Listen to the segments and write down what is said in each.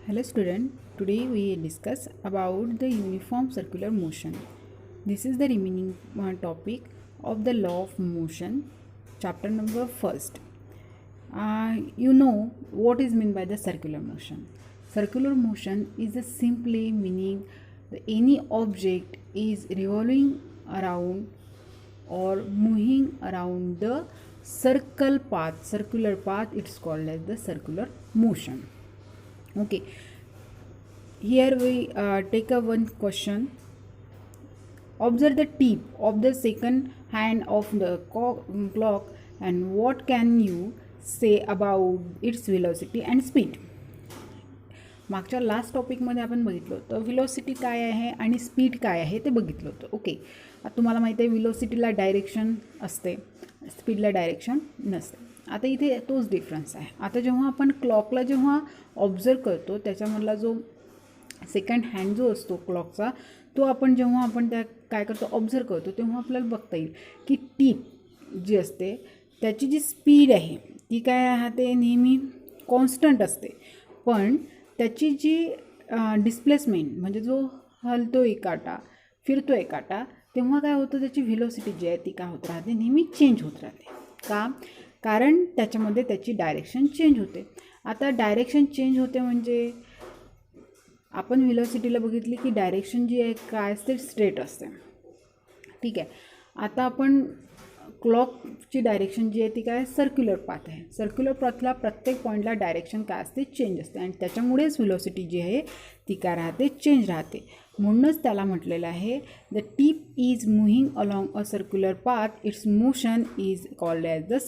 Hello student, today we discuss about the uniform circular motion. This is the remaining topic of the law of motion, chapter number first. You know what is meant by the circular motion. Circular motion is a simply meaning that any object is revolving around or moving around the circular path, it's called as the circular motion. Okay, here we take a one question. Observe the tip of the second hand of the clock and what can you say about its velocity and speed. मागच्या last टॉपिकमध्ये आपण बघितलं होतं velocity काय आहे आणि speed काय आहे ते बघितलं होतं. ओके, आता तुम्हाला माहिती आहे व्हेलॉसिटीला डायरेक्शन असते, स्पीडला डायरेक्शन नसते. आता इथे तोच डिफरन्स आहे. आता जेव्हा आपण क्लॉकला जेव्हा ऑब्झर्व करतो त्याच्यामधला जो सेकंड हँड जो असतो क्लॉकचा तो आपण जेव्हा आपण त्या काय करतो ऑब्झर्व करतो तेव्हा आपल्याला बघता येईल की टीप जी असते त्याची जी स्पीड आहे ती काय राहते नेहमी कॉन्स्टंट असते, पण त्याची जी डिस्प्लेसमेंट म्हणजे जो हलतो एक काटा फिरतो एक काटा तेव्हा काय होतं त्याची व्हेलॉसिटी जी आहे ती काय होत राहते नेहमी चेंज होत राहते. का? कारण त्याच्यामध्ये त्याची डायरेक्शन चेंज होते. आता डायरेक्शन चेंज होते म्हणजे आपण व्हेलॉसिटीला बघितली की डायरेक्शन जी आहे काय असते स्ट्रेट असते. ठीक आहे, आता आपण क्लॉकची डायरेक्शन जी आहे ती काय सर्क्युलर पाथ आहे. सर्क्युलर पाथला प्रत्येक पॉईंटला डायरेक्शन काय असते चेंज असते आणि त्याच्यामुळेच व्हेलॉसिटी जी आहे ती काय राहते चेंज राहते. म्हणूनच त्याला म्हटलेलं आहे the tip is moving along a circular path it's motion is called as the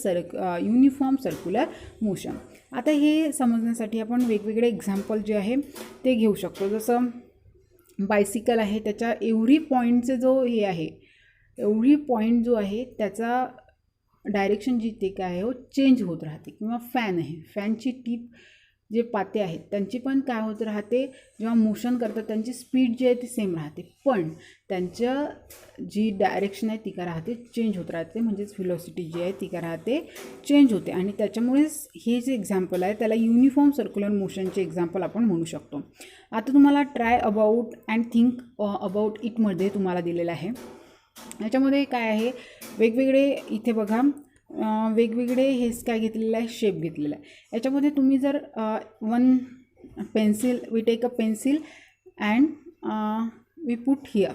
uniform circular motion. आता हे समजण्यासाठी आपण वेगवेगळे एक्झाम्पल जे आहे ते घेऊ शकतो. जसं बायसिकल आहे त्याच्या एव्हरी पॉईंटचे जो हे आहे एव्हरी पॉईंट जो आहे त्याचा डायरेक्शन जी ते काय आहे चेंज होत राहते. किंवा फॅन आहे, फॅनची टीप जे पाते आहेत त्यांची पण काय होत राहते जेव्हा मोशन करतात त्यांची स्पीड जी आहे ती सेम राहते, पण त्यांच्या जी डायरेक्शन आहे ती काय राहते चेंज होत राहते. म्हणजेच व्हेलॉसिटी जी आहे ती काय राहते चेंज होते आणि त्याच्यामुळेच हे जे एक्झाम्पल आहे त्याला युनिफॉर्म सर्क्युलर मोशनचे एक्झाम्पल आपण म्हणू शकतो. आता तुम्हाला try about and think about इटमध्ये तुम्हाला दिलेलं आहे. याच्यामध्ये काय आहे वेगवेगळे इथे बघा वेगवेगळे हेच काय घेतलेलं आहे शेप घेतलेला आहे. याच्यामध्ये तुम्ही जर one pencil we take a pencil and we put here.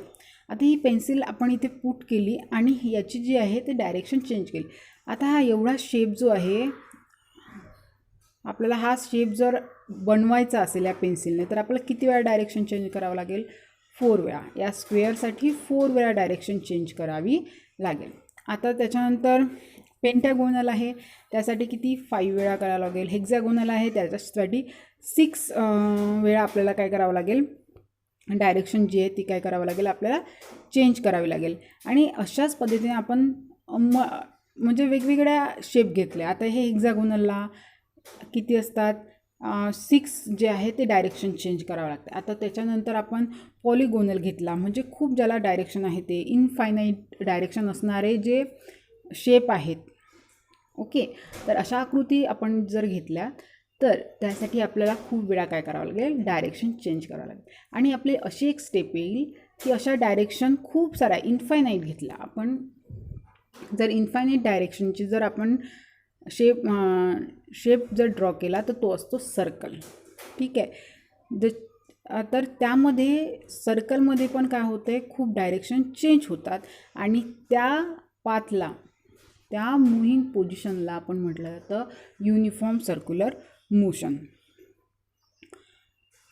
आता ही पेन्सिल आपण इथे पुट केली आणि याची जी आहे ते डायरेक्शन चेंज केली. आता हा एवढा शेप जो आहे आपल्याला हा शेप जर बनवायचा असेल या पेन्सिलने तर आपल्याला किती वेळा डायरेक्शन चेंज करावं लागेल 4 वेळा. या स्क्वेअरसाठी 4 वेळा डायरेक्शन चेंज करावी लागेल. आता त्याच्यानंतर पेंटागोनल आहे त्यासाठी किती 5 वेळा करावं लागेल. हेक्झागोनल आहे त्याच्यासाठी 6 वेळा आपल्याला काय करावं लागेल डायरेक्शन जी आहे ती काय करावं लागेल आपल्याला चेंज करावी लागेल. आणि अशाच पद्धतीने आपण म्हणजे वेगवेगळ्या शेप घेतले. आता हे हेक्झागोनलला किती असतात 6 जे आहे ते डायरेक्शन चेंज करावं लागतं. आता त्याच्यानंतर आपण पॉलिगोनल घेतला म्हणजे खूप ज्याला डायरेक्शन आहे ते इनफायनाईट डायरेक्शन असणारे जे शेप आहेत. ओके, तर अशा आकृती आपण जर घेतल्या तर त्यासाठी आपल्याला खूप वेळा काय करावं लागेल डायरेक्शन चेंज करावं लागेल. आणि आपली अशी एक स्टेप येईल की अशा डायरेक्शन खूप साऱ्या इनफायनाईट घेतला आपण जर इनफायनाईट डायरेक्शनची जर आपण शेप जर ड्रॉ केला तर तो असतो सर्कल. ठीक आहे, तर त्यामध्ये सर्कलमध्ये पण काय होतं आहे खूप डायरेक्शन चेंज होतात आणि त्या पाथला त्या मुव्हिंग पोझिशनला आपण म्हटलं जातं युनिफॉर्म सर्क्युलर मोशन.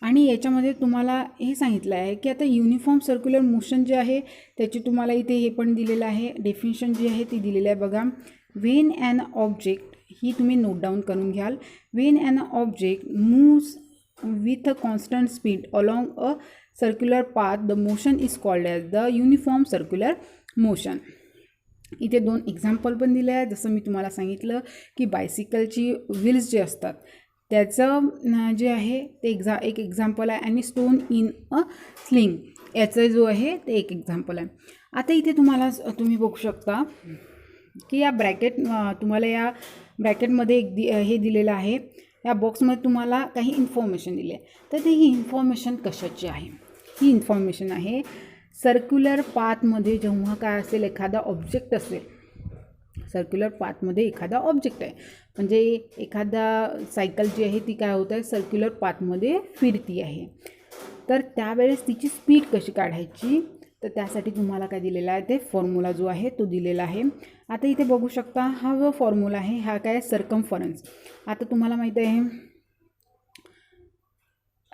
आणि याच्यामध्ये तुम्हाला हे सांगितलं आहे की आता युनिफॉर्म सर्क्युलर मोशन जे आहे त्याची तुम्हाला इथे हे पण दिलेलं आहे डेफिनेशन जी आहे ती दिलेली आहे बघा. व्हेन ॲन ऑब्जेक्ट ही तुम्ही नोट डाऊन करून घ्याल. When an object moves with a constant speed along a circular path the motion is called as the uniform circular motion. इथे 2 एक्झाम्पल पण दिले आहे. जसं मी तुम्हाला सांगितलं की बायसिकलची व्हील्स जे असतात त्याचं जे आहे ते एक एक्झाम्पल आहे आणि स्टोन इन अ स्लिंग याचं जो आहे ते एक एक्झाम्पल आहे. आता इथे तुम्ही बघू शकता की या तुम्हाला या ब्रॅकेटमध्ये हे दिलेलं आहे या बॉक्समध्ये तुम्हाला काही इन्फॉर्मेशन दिली आहे. तर ही इन्फॉर्मेशन कशाची आहे? ही इन्फॉर्मेशन आहे सर्क्युलर पाथमध्ये जेव्हा काय असेल, एखादा ऑब्जेक्ट असेल, सर्क्युलर पाथमध्ये एखादा ऑब्जेक्ट आहे, म्हणजे एखादा सायकल जी आहे ती काय होत आहे, सर्क्युलर पाथमध्ये फिरती आहे. तर त्यावेळेस तिची स्पीड कशी काढायची, तर त्यासाठी तुम्हाला काय दिलेला आहे, ते फॉर्म्युला जो आहे तो दिलेला आहे. आता इथे बघू शकता, हा जो फॉर्म्युला आहे हा काय, सर्कम्फरन्स. आता तुम्हाला माहिती आहे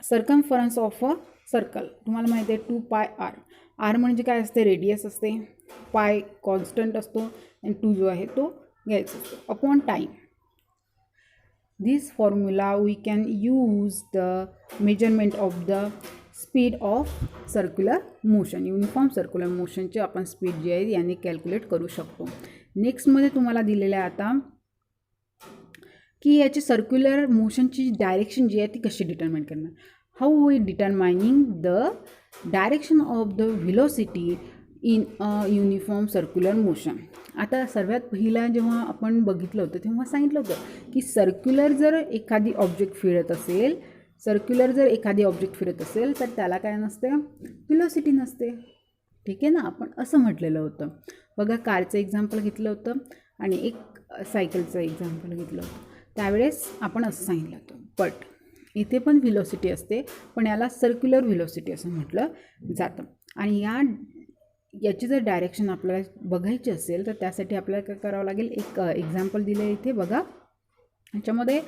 सर्कम्फरन्स ऑफ अ सर्कल तुम्हाला माहिती आहे 2πr. आर म्हणजे काय असते, रेडियस असते, पाय कॉन्स्टंट असतो आणि 2 जो आहे तो घ्यायचा असतो upon time. This formula we can use the measurement of the speed of circular motion. Uniform circular मोशनची आपण स्पीड जी आहे याने कॅल्क्युलेट करू शकतो. नेक्स्टमध्ये तुम्हाला दिलेलं आहे आता की याची सर्क्युलर मोशनची डायरेक्शन जी आहे ती कशी डिटर्माइन करणार. How we determining the direction of the velocity in a uniform circular motion. आता सर्वात पहिला जेव्हा आपण बघितलं होतं तेव्हा सांगितलं होतं की सर्क्युलर जर एखादी ऑब्जेक्ट फिरत असेल, तर त्याला काय नसते, व्हेलॉसिटी नसते. ठीक आहे ना, आपण असं म्हटलेलं होतं. बघा, कारचं एक्झाम्पल घेतलं होतं आणि एक सायकलचं एक्झाम्पल घेतलं होतं. त्यावेळेस आपण असं सांगितलं होतं. बट इथे पण व्हेलॉसिटी असते, पण याला सर्क्युलर व्हेलॉसिटी असं म्हटलं जातं. आणि याची जर डायरेक्शन आपल्याला बघायची असेल तर त्यासाठी आपल्याला काय करावं लागेल, एक एक्झाम्पल दिलं आहे इथे बघा. याच्यामध्ये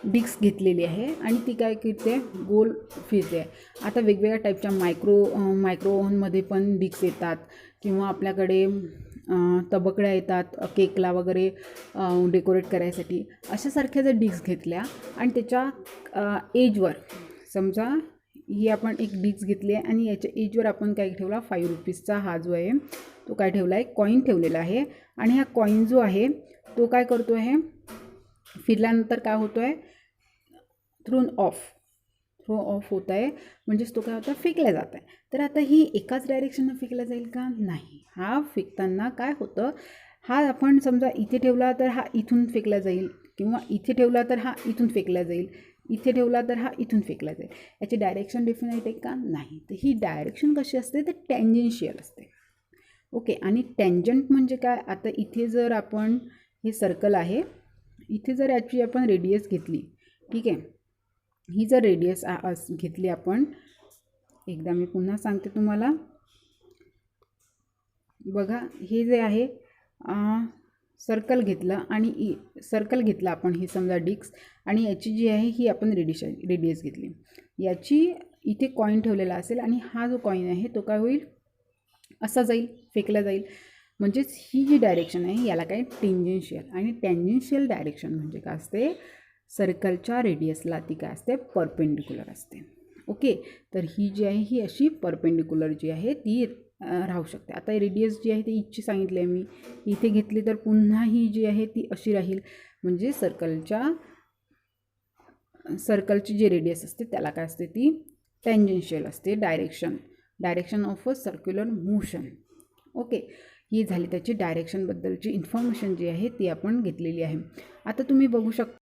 डिस्क घेतलेली आहे आणि ती काय करते, गोल फिरते. आता वेगवेगळ्या टाईपच्या मायक्रो ओव्हनमध्ये पण डिस्क येतात किंवा आपल्याकडे तबकड्या येतात केकला वगैरे डेकोरेट करायसाठी. अशासारख्या जर डिस्क घेतल्या आणि त्याच्या एजवर, समजा ही आपण एक डिस्क घेतली आहे आणि याच्या एजवर आपण काय ठेवला, 5 रुपीजचा हा जो आहे तो काय ठेवला आहे, कॉईन ठेवलेला आहे. आणि हा कॉईन जो आहे तो काय करतो आहे, फिरल्यानंतर काय होतो आहे, थ्रो ऑफ होत आहे, म्हणजेच तो काय होता, फेकला जात आहे. तर आता ही एकाच डायरेक्शननं फेकला जाईल का, नाही. हा फेकताना काय होतं, हा आपण समजा इथे ठेवला तर हा इथून फेकला जाईल, किंवा इथे ठेवला तर हा इथून फेकला जाईल, इथे ठेवला तर हा इथून फेकला जाईल. याची डायरेक्शन डिफाईन आहे का, नाही. तर ही डायरेक्शन कशी असते, तर टँजेन्शियल असते. ओके. आणि टँजंट म्हणजे काय, आता इथे जर आपण हे सर्कल आहे, इथे जर याची आपण रेडियस घेतली, ठीक आहे, ही जर रेडियस घेतली आपण, एकदा मी पुन्हा सांगते तुम्हाला. बघा, हे जे आहे सर्कल घेतलं आणि सर्कल घेतला आपण, ही समजा डिस्क, आणि याची जी आहे ही आपण रेडियस घेतली. याची इथे कॉईन ठेवलेला असेल आणि हा जो कॉईन आहे तो काय होईल, असा जाईल, फेकला जाईल. म्हणजेच ही जी डायरेक्शन आहे याला काय, टेंजेन्शियल. आणि टेंजेन्शियल डायरेक्शन म्हणजे काय असते, सर्कलच्या रेडियसला ती काय असते, परपेंडिक्युलर असते. ओके. तर ही जी आहे ही अशी परपेंडिक्युलर जी आहे ती राहू शकते. आता रेडियस जी आहे ती इथची सांगितली आहे मी, इथे घेतली तर पुन्हा ही जी आहे ती अशी राहील. म्हणजे सर्कलची जी रेडियस असते त्याला काय असते, ती टेंजेन्शियल असते direction of a circular motion. Okay. ही झाली त्याची डायरेक्शनबद्दलची इन्फॉर्मेशन जी आहे ती आपण घेतलेली आहे. आता तुम्ही बघू शकता